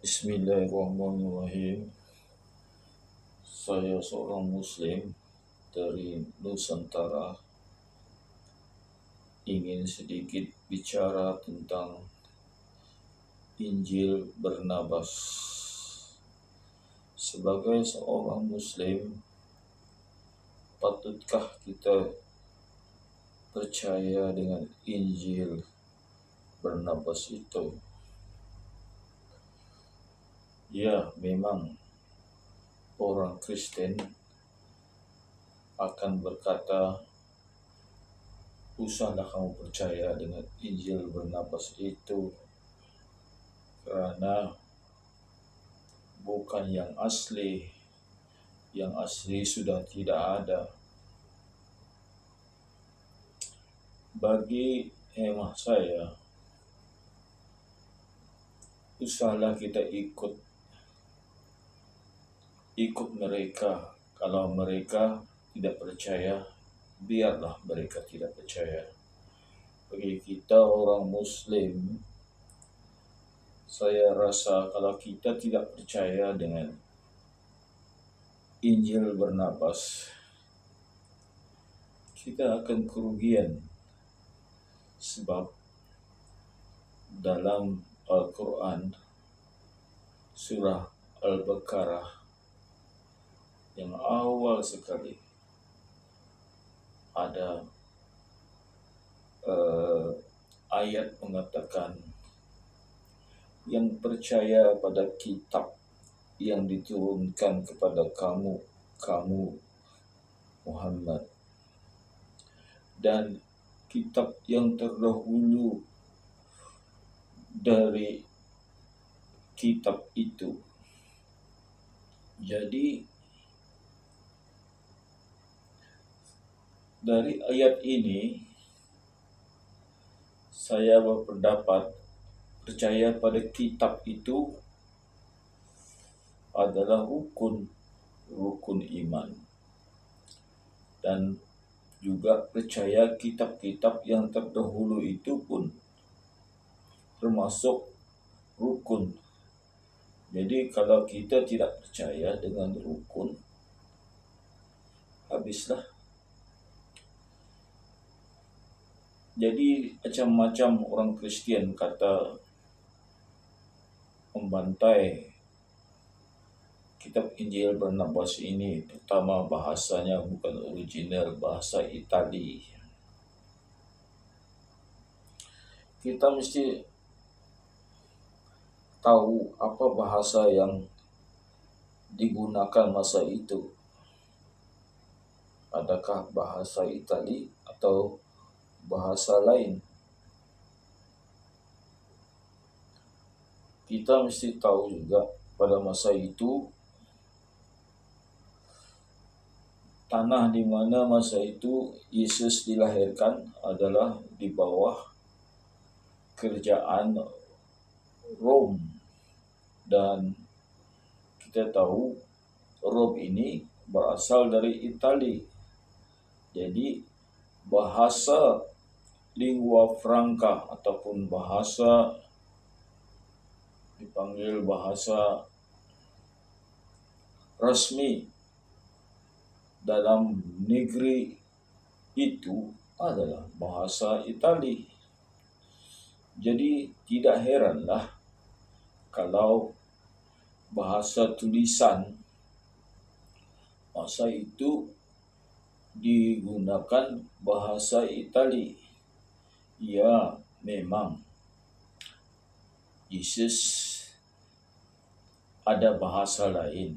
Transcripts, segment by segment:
Bismillahirrahmanirrahim. Saya seorang Muslim dari Nusantara ingin sedikit bicara tentang Injil Barnabas. Sebagai seorang Muslim, patutkah kita percaya dengan Injil Barnabas itu? Ya, memang orang Kristen akan berkata, usahlah kamu percaya dengan Injil Barnabas itu karena bukan yang asli. Yang asli sudah tidak ada. Bagi hemat saya, usahlah kita ikut mereka. Kalau mereka tidak percaya, biarlah mereka tidak percaya. Bagi kita orang Muslim, saya rasa kalau kita tidak percaya dengan Injil Barnabas, kita akan kerugian. Sebab dalam Al-Quran, surah Al-Baqarah yang awal sekali, ada ayat mengatakan, yang percaya pada kitab yang diturunkan kepada kamu Muhammad, dan kitab yang terdahulu dari kitab itu. Jadi dari ayat ini saya berpendapat percaya pada kitab itu adalah rukun iman, dan juga percaya kitab-kitab yang terdahulu itu pun termasuk rukun. Jadi kalau kita tidak percaya dengan rukun, habislah. Jadi macam-macam orang Kristen kata membantai kitab Injil Barnabas ini. Pertama, bahasanya bukan original, bahasa Itali. Kita mesti tahu apa bahasa yang digunakan masa itu. Adakah bahasa Itali atau bahasa lain? Kita mesti tahu juga pada masa itu tanah di mana masa itu Yesus dilahirkan adalah di bawah kerajaan Rom, dan kita tahu Rom ini berasal dari Itali. Jadi bahasa lingua franca ataupun bahasa dipanggil bahasa resmi dalam negeri itu adalah bahasa Itali. Jadi tidak heranlah kalau bahasa tulisan masa itu digunakan bahasa Itali. Ya, memang Yesus ada bahasa lain.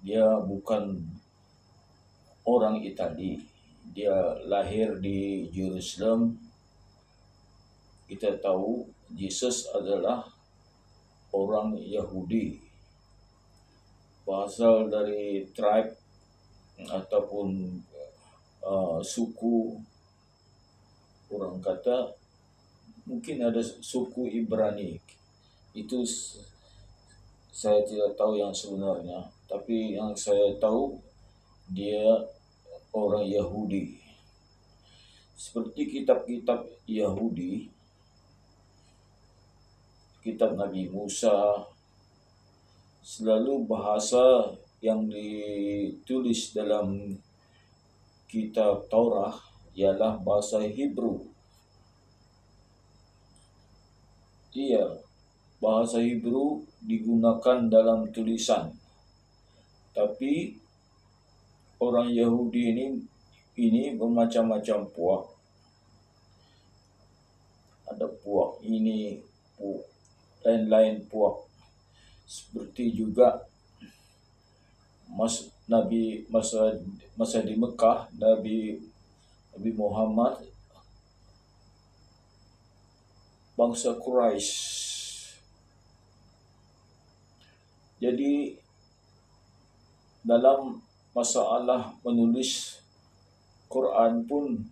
Dia bukan orang Itali. Dia lahir di Yerusalem. Kita tahu Yesus adalah orang Yahudi, berasal dari tribe ataupun suku. Orang kata mungkin ada suku Ibrani. Itu saya tidak tahu yang sebenarnya, tapi yang saya tahu dia orang Yahudi. Seperti kitab-kitab Yahudi, kitab Nabi Musa, selalu bahasa yang ditulis dalam kitab Taurat ialah bahasa Hebrew. Iya, bahasa Hebrew digunakan dalam tulisan. Tapi orang Yahudi ini bermacam-macam puak. Ada puak ini, lain-lain puak. Seperti juga masa di Mekah, Nabi Muhammad bangsa Quraisy. Jadi dalam masalah menulis Quran pun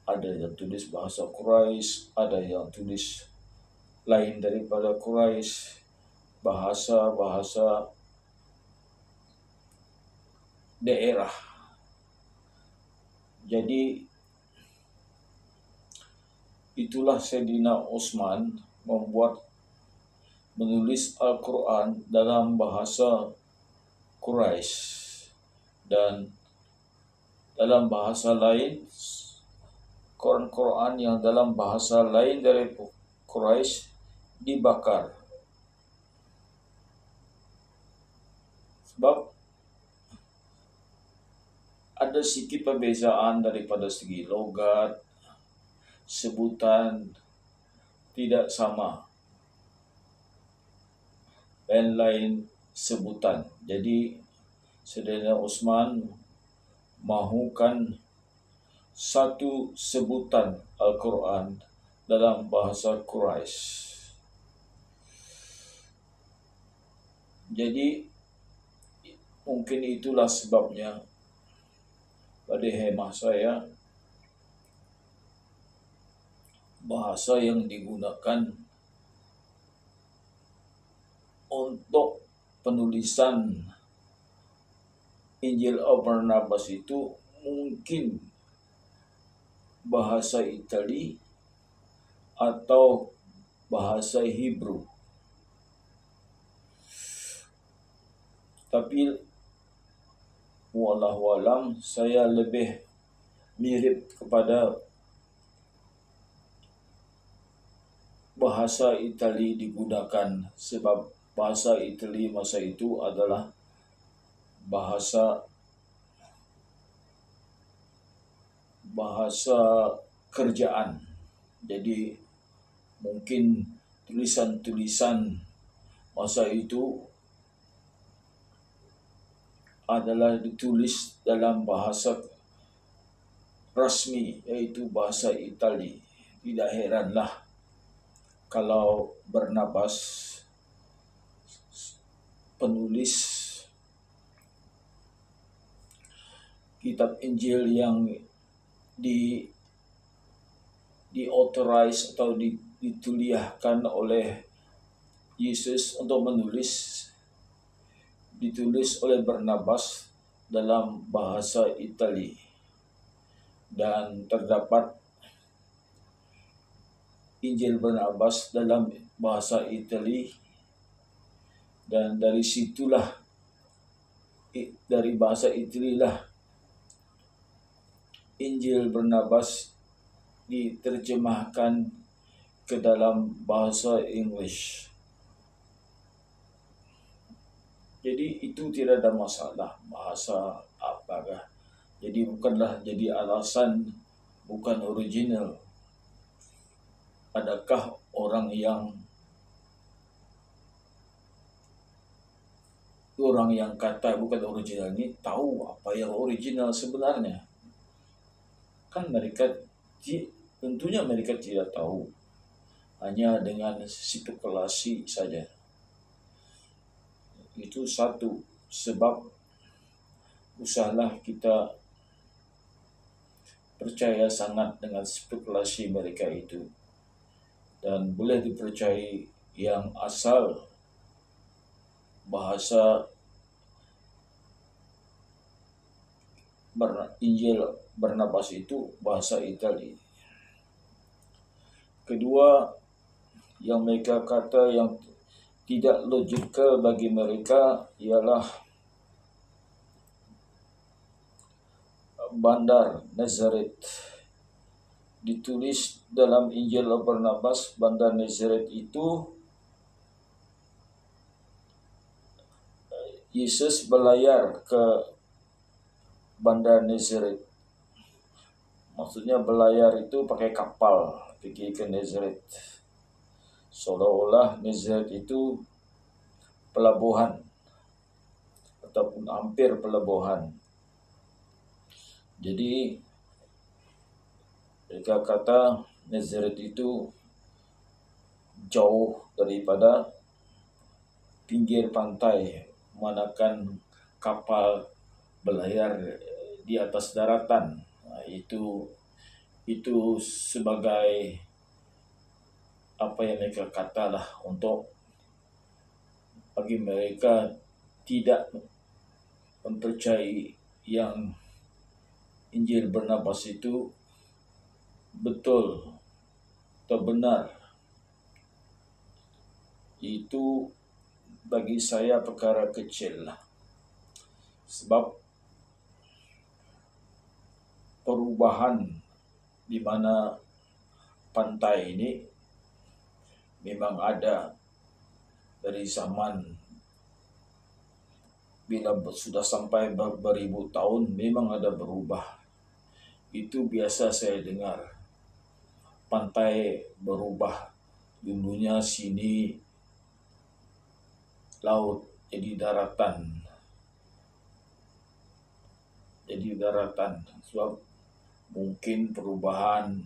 ada yang tulis bahasa Quraisy, ada yang tulis lain daripada Quraisy, bahasa-bahasa daerah. Jadi itulah Sayyidina Utsman menulis Al-Quran dalam bahasa Quraisy, dan dalam bahasa lain, Quran yang dalam bahasa lain dari Quraisy dibakar. Sebab ada sedikit perbezaan daripada segi logat, sebutan tidak sama, lain-lain sebutan. Jadi Sayyidina Utsman mahukan satu sebutan Al-Quran dalam bahasa Quraisy. Jadi mungkin itulah sebabnya pada hemah saya bahasa yang digunakan untuk penulisan Injil Barnabas itu mungkin bahasa Itali atau bahasa Hebrew. Tapi wallahu alam, saya lebih mirip kepada bahasa Itali digunakan, sebab bahasa Itali masa itu adalah bahasa kerjaan. Jadi mungkin tulisan-tulisan masa itu adalah ditulis dalam bahasa rasmi, yaitu bahasa Itali. Tidak heranlah kalau Barnabas, penulis kitab Injil yang di-authorize atau dituliahkan oleh Yesus untuk ditulis oleh Barnabas dalam bahasa Itali, dan terdapat Injil Barnabas dalam bahasa Itali, dan dari bahasa Itali lah Injil Barnabas diterjemahkan ke dalam bahasa English. Jadi itu tidak ada masalah bahasa apakah. Jadi bukanlah jadi alasan, bukan original. Adakah orang yang kata bukan original ini tahu apa yang original sebenarnya? Kan tentunya mereka tidak tahu, hanya dengan spekulasi saja. Itu satu sebab usahlah kita percaya sangat dengan spekulasi mereka itu, dan boleh dipercayai yang asal bahasa Injil Barnabas itu bahasa Itali. Kedua, yang mereka kata yang tidak logikal bagi mereka ialah Bandar Nazaret. Ditulis dalam Injil Barnabas, Bandar Nazaret itu Yesus berlayar ke Bandar Nazaret. Maksudnya berlayar itu pakai kapal pergi ke Nazaret. Seolah-olah Nazaret itu pelabuhan ataupun hampir pelabuhan. Jadi mereka kata Nazaret itu jauh daripada pinggir pantai, manakan kapal berlayar di atas daratan. Itu sebagai apa yang mereka katalah untuk bagi mereka tidak mempercayai yang Injil Barnabas itu betul atau benar. Itu bagi saya perkara kecil lah. Sebab perubahan di mana pantai ini memang ada dari zaman bila sudah sampai beribu tahun memang ada berubah. Itu biasa saya dengar. Pantai berubah. Dulunya sini laut jadi daratan. Sebab mungkin perubahan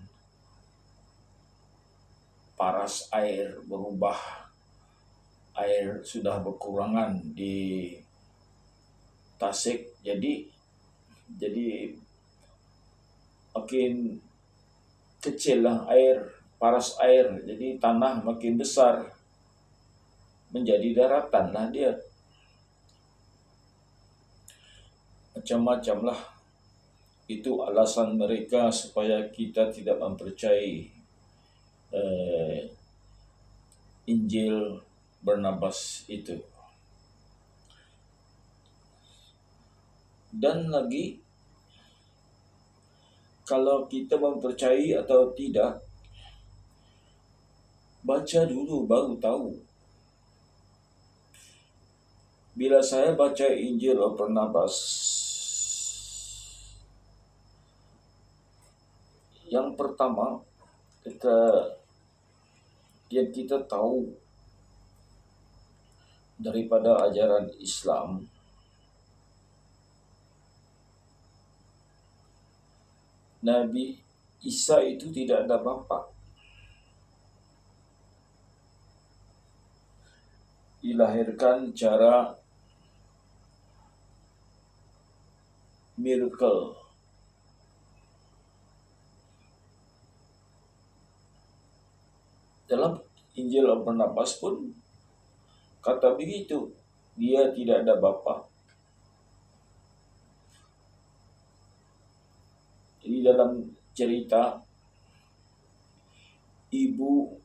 paras air berubah. Air sudah berkurangan di Tasik, jadi makin kecil lah paras air, jadi tanah makin besar, menjadi daratan lah dia. Macam-macam lah. Itu alasan mereka supaya kita tidak mempercayai Injil Barnabas itu. Dan lagi, kalau kita mempercayai atau tidak, baca dulu baru tahu. Bila saya baca Injil Barnabas, yang pertama kita tahu daripada ajaran Islam, Nabi Isa itu tidak ada bapa. Dilahirkan cara miracle. Dalam Injil Barnabas pun kata begitu, dia tidak ada bapa. Jadi dalam cerita ibu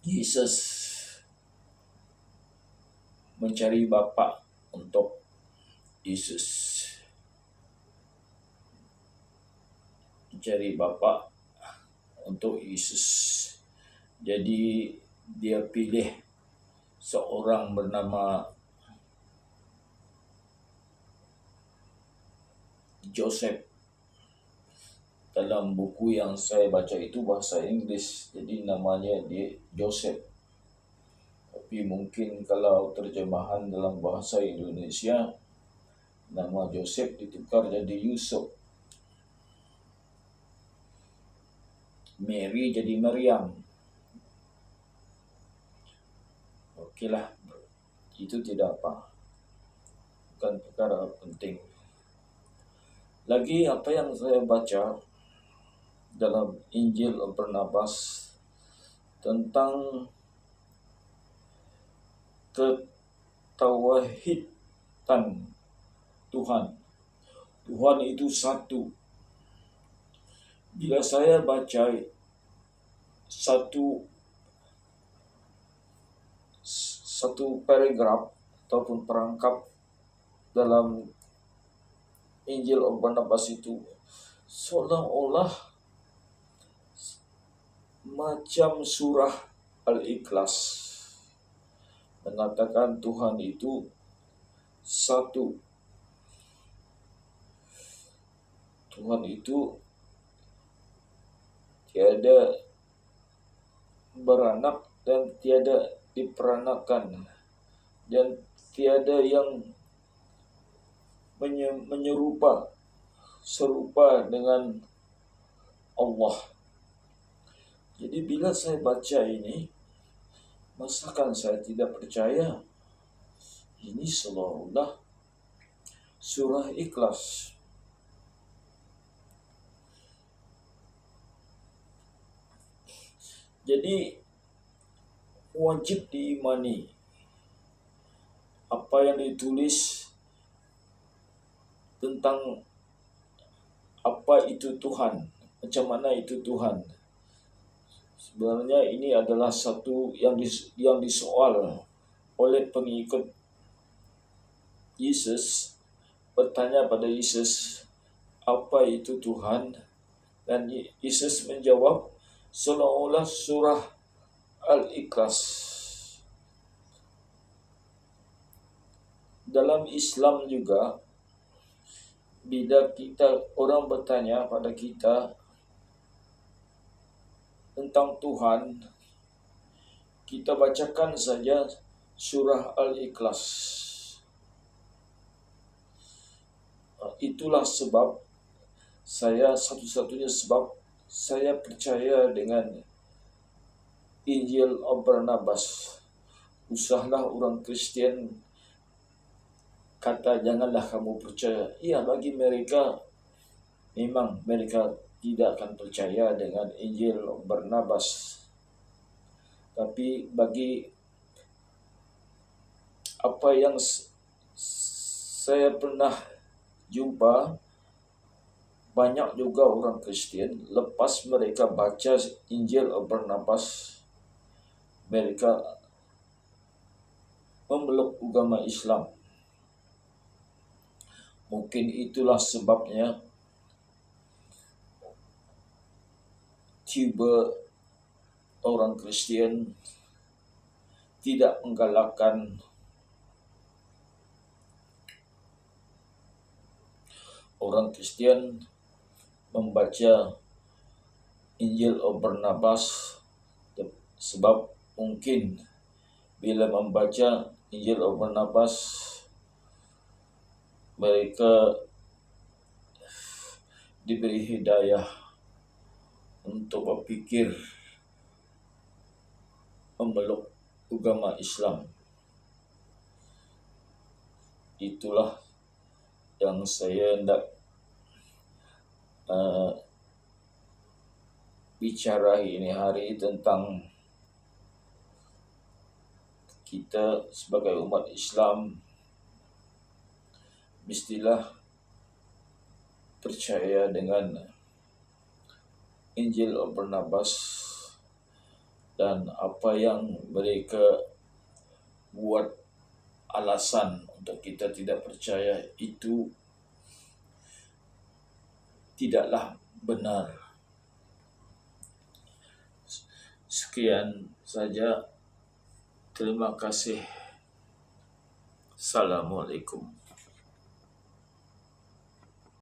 Yesus mencari bapa untuk Yesus. Mencari bapa untuk Yesus. Jadi dia pilih seorang bernama Joseph. Dalam buku yang saya baca itu bahasa Inggris, jadi namanya dia Joseph. Tapi mungkin kalau terjemahan dalam bahasa Indonesia, nama Joseph ditukar jadi Yusuf. Mary jadi Maryam. Okeylah, itu tidak apa. Bukan perkara penting. Lagi apa yang saya baca dalam Injil Barnabas tentang ketauhidan Tuhan. Tuhan itu satu. Bila saya baca satu satu paragraf ataupun perangkap dalam Injil Barnabas itu seolah-olah macam surah Al-Ikhlas, mengatakan Tuhan itu satu. Tuhan itu tiada beranak dan tiada diperanakan, dan tiada yang serupa dengan Allah. Jadi bila saya baca ini, masakan saya tidak percaya? Ini seolah-olah surah Ikhlas. Jadi wajib diimani apa yang ditulis tentang apa itu Tuhan, macam mana itu Tuhan. Sebenarnya ini adalah satu yang disoal oleh pengikut Yesus, bertanya pada Yesus, apa itu Tuhan? Dan Yesus menjawab seolah-olah surah Al-Ikhlas. Dalam Islam juga, bila orang bertanya pada kita tentang Tuhan, kita bacakan saja surah Al-Ikhlas. Itulah sebab satu-satunya sebab saya percaya dengan Injil Barnabas. Usahlah orang Kristian kata janganlah kamu percaya. Iya, bagi mereka memang mereka tidak akan percaya dengan Injil Barnabas. Tapi bagi apa yang saya pernah jumpa, banyak juga orang Kristian lepas mereka baca Injil Barnabas, mereka memeluk agama Islam. Mungkin itulah sebabnya tiba orang Kristian tidak menggalakkan orang Kristian membaca Injil Barnabas, sebab mungkin bila membaca Injil Barnabas mereka diberi hidayah untuk berpikir memeluk agama Islam. Itulah yang saya hendak bicara ini hari tentang kita sebagai umat Islam mestilah percaya dengan Injil Barnabas, dan apa yang mereka buat alasan untuk kita tidak percaya itu tidaklah benar. Sekian saja. Terima kasih. Assalamualaikum.